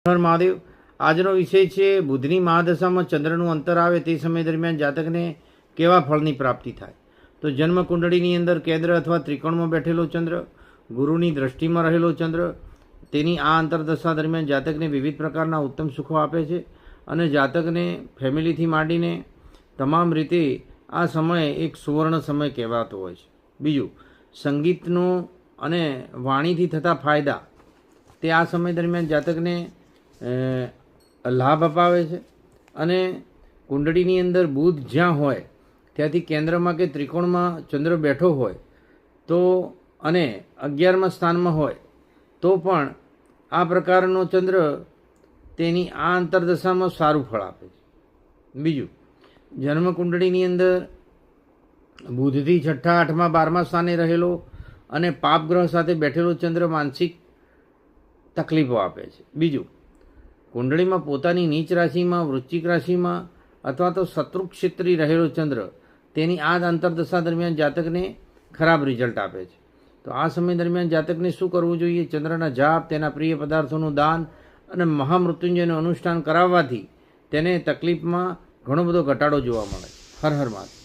હર મહાદેવ। આજનો વિષય છે બુધની મહાદશામાં ચંદ્રનું અંતર આવે તે સમય દરમિયાન જાતકને કેવા ફળની પ્રાપ્તિ થાય। તો જન્મ કુંડળીની અંદર કેન્દ્ર અથવા ત્રિકોણમાં બેઠેલો ચંદ્ર, ગુરુની દ્રષ્ટિમાં રહેલો ચંદ્ર, તેની આ અંતરદશા દરમિયાન જાતકને વિવિધ પ્રકારના ઉત્તમ સુખો આપે છે અને જાતકને ફેમિલીથી માંડીને તમામ રીતે આ સમય એક સુવર્ણ સમય કહેવાતો હોય છે। બીજું, સંગીતનો અને વાણીથી થતા ફાયદા તે આ સમય દરમિયાન જાતકને લાભ અપાવે છે અને કુંડળીની અંદર બુધ જ્યાં હોય ત્યાંથી કેન્દ્રમાં કે ત્રિકોણમાં ચંદ્ર બેઠો હોય તો અને 11મા સ્થાનમાં હોય તો પણ આ પ્રકારનો ચંદ્ર તેની આ અંતરદશામાં સારું ફળ આપે છે। બીજું, જન્મ કુંડળીની અંદર બુધથી 6ઠા, 8મા, 12મા સ્થાને રહેલો અને પાપગ્રહ સાથે બેઠેલો ચંદ્ર માનસિક તકલીફો આપે છે। બીજું, કુંડળીમાં પોતાની નીચ રાશિમાં, વૃશ્ચિક રાશિમાં અથવા તો શત્રુ ક્ષેત્રી રહેલો ચંદ્ર તેની આ અંતરદશા દરમિયાન જાતકને ખરાબ રિઝલ્ટ આપે છે। તો આ સમય દરમિયાન જાતકને શું કરવું જોઈએ? ચંદ્રના જાપ, તેના પ્રિય પદાર્થોનું દાન અને મહામૃત્યુંજયનું અનુષ્ઠાન કરાવવાથી તેને તકલીફમાં ઘણો બધો ઘટાડો જોવા મળે। હર હર મહાદેવ।